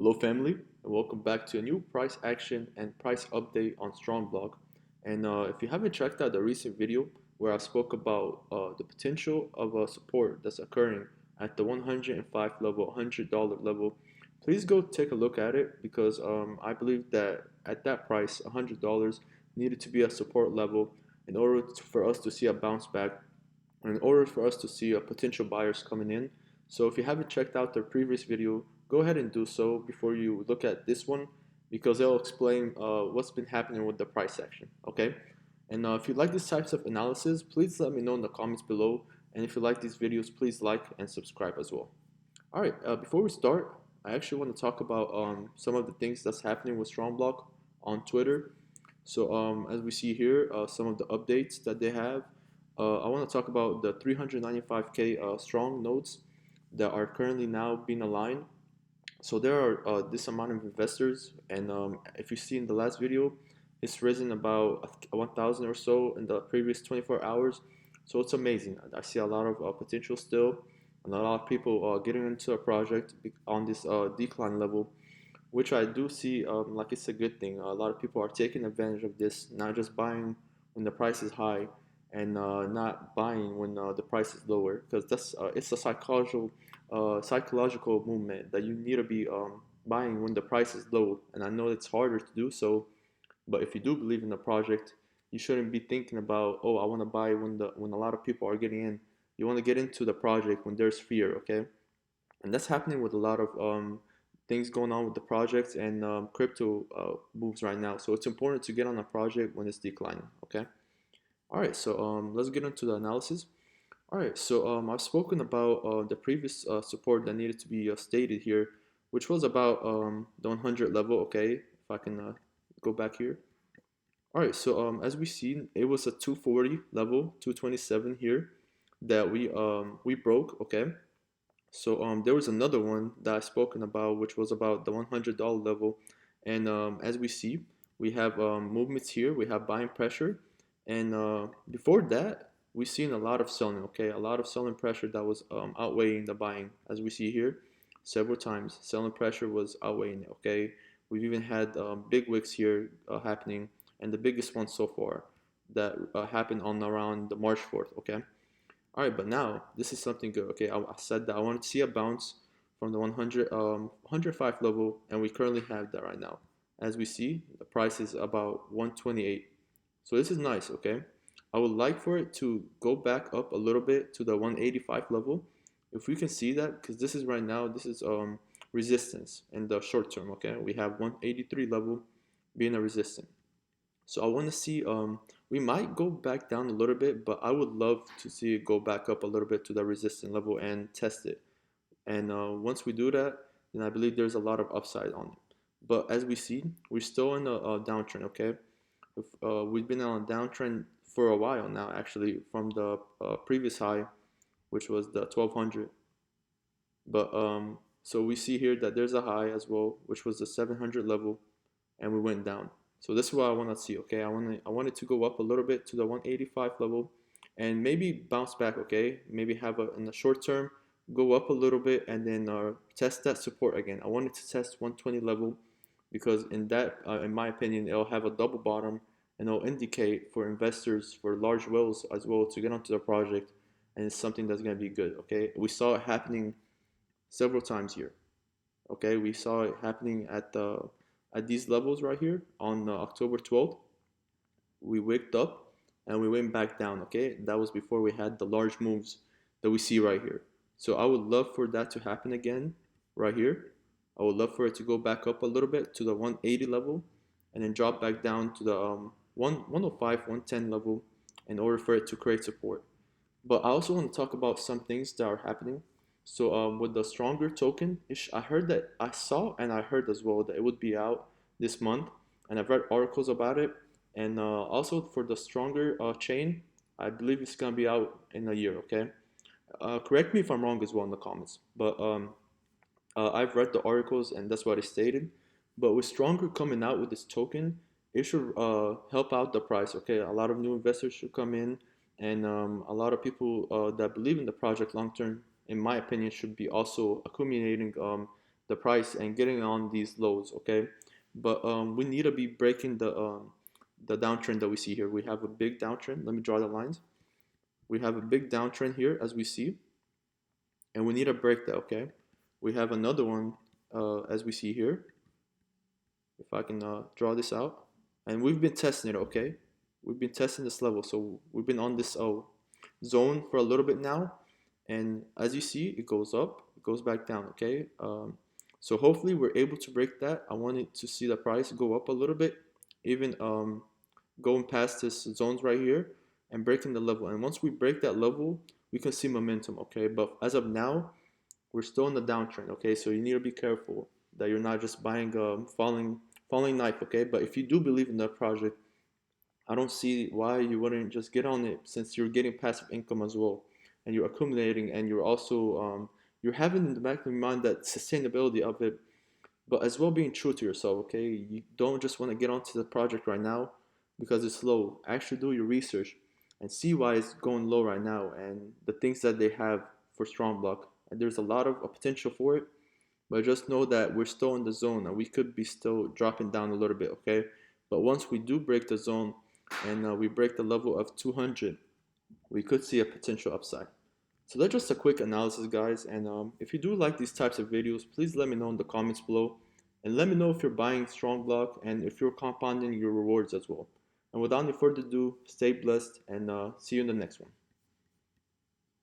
Hello, family, and welcome back to a new price action and price update on StrongBlock. And if you haven't checked out the recent video where I spoke about the potential of support that's occurring at the 105 level, $100 level, please go take a look at it because I believe that at that price, $100 needed to be a support level in order for us to see a bounce back, in order for us to see potential buyers coming in. So if you haven't checked out the previous video, go ahead and do so before you look at this one because it'll explain what's been happening with the price action. Okay, and if you like these types of analysis, please let me know in the comments below. And if you like these videos, please like and subscribe as well. All right, before we start, I actually want to talk about some of the things that's happening with StrongBlock on Twitter. So as we see here, some of the updates that they have. I want to talk about the 395K strong nodes that are currently now being aligned. So there are this amount of investors, and if you see in the last video, it's risen about 1,000 or so in the previous 24 hours. So it's amazing. I see a lot of potential still, and a lot of people getting into a project on this decline level, which I do see like it's a good thing. A lot of people are taking advantage of this, not just buying when the price is high, and not buying when the price is lower, because that's it's a psychological movement that you need to be buying when the price is low. And I know it's harder to do so, but if you do believe in the project, you shouldn't be thinking about, oh, I want to buy when a lot of people are getting in. You want to get into the project when there's fear, okay? And that's happening with a lot of things going on with the projects and crypto moves right now. So it's important to get on a project when it's declining, okay? All right, so let's get into the analysis. All right, so I've spoken about the previous support that needed to be stated here, which was about the 100 level. Okay, if I can go back here. All right, so as we see, it was a 240 level, 227 here that we broke. Okay, so there was another one that I spoken about, which was about the $100 level, and as we see, we have movements here. We have buying pressure, and before that, we've seen a lot of selling. Okay, a lot of selling pressure that was outweighing the buying, as we see here, several times. Selling pressure was outweighing it. Okay, we've even had big wicks here happening, and the biggest one so far that happened on around the March 4th. Okay. All right, but now this is something good. Okay, I said that I wanted to see a bounce from the 105 level, and we currently have that right now. As we see, the price is about 128. So this is nice, okay? I would like for it to go back up a little bit to the 185 level. If we can see that, because this is right now, this is resistance in the short term, okay? We have 183 level being a resistance. So I want to see, we might go back down a little bit, but I would love to see it go back up a little bit to the resistance level and test it. And once we do that, then I believe there's a lot of upside on it. But as we see, we're still in a downtrend, okay? We've been on a downtrend for a while now, actually, from the previous high, which was the 1200. But so we see here that there's a high as well, which was the 700 level, and we went down. So this is what I want to see. Okay, I want it to go up a little bit to the 185 level, and maybe bounce back. Okay, maybe have a in the short term go up a little bit and then test that support again. I wanted to test 120 level because in that, in my opinion, it'll have a double bottom and it'll indicate for investors for large whales as well to get onto the project, and it's something that's gonna be good. Okay, we saw it happening several times here. Okay, we saw it happening at these levels right here on October 12th. We waked up and we went back down. Okay, that was before we had the large moves that we see right here. So I would love for that to happen again right here. I would love for it to go back up a little bit to the 180 level and then drop back down to the 105, 110 level in order for it to create support. But I also want to talk about some things that are happening. So with the stronger token, I heard that I saw and I heard as well that it would be out this month, and I've read articles about it. And also for the stronger chain, I believe it's gonna be out in a year. Okay, correct me if I'm wrong as well in the comments. But I've read the articles and that's what it stated. But with stronger coming out with this token, it should help out the price. Okay, a lot of new investors should come in, and a lot of people that believe in the project long term, in my opinion, should be also accumulating the price and getting on these lows, okay? But we need to be breaking the downtrend that we see here. We have a big downtrend. Let me draw the lines. We have a big downtrend here, as we see, and we need to break that, okay? We have another one, as we see here. If I can draw this out, and we've been testing it, okay? We've been testing this level, so we've been on this zone for a little bit now, and as you see, it goes up, it goes back down, okay? So hopefully we're able to break that. I wanted to see the price go up a little bit, even going past this zones right here and breaking the level. And once we break that level, we can see momentum, okay? But as of now, we're still in the downtrend, okay? So you need to be careful that you're not just buying falling knife, okay? But if you do believe in that project, I don't see why you wouldn't just get on it, since you're getting passive income as well, and you're accumulating, and you're also you're having in the back of your mind that sustainability of it, but as well being true to yourself, okay? You don't just want to get onto the project right now because it's low. Actually do your research and see why it's going low right now and the things that they have for StrongBlock. And there's a lot of potential for it, but just know that we're still in the zone and we could be still dropping down a little bit, okay? But once we do break the zone and we break the level of 200, we could see a potential upside. So that's just a quick analysis, guys. And if you do like these types of videos, please let me know in the comments below. And let me know if you're buying StrongBlock and if you're compounding your rewards as well. And without any further ado, stay blessed and see you in the next one.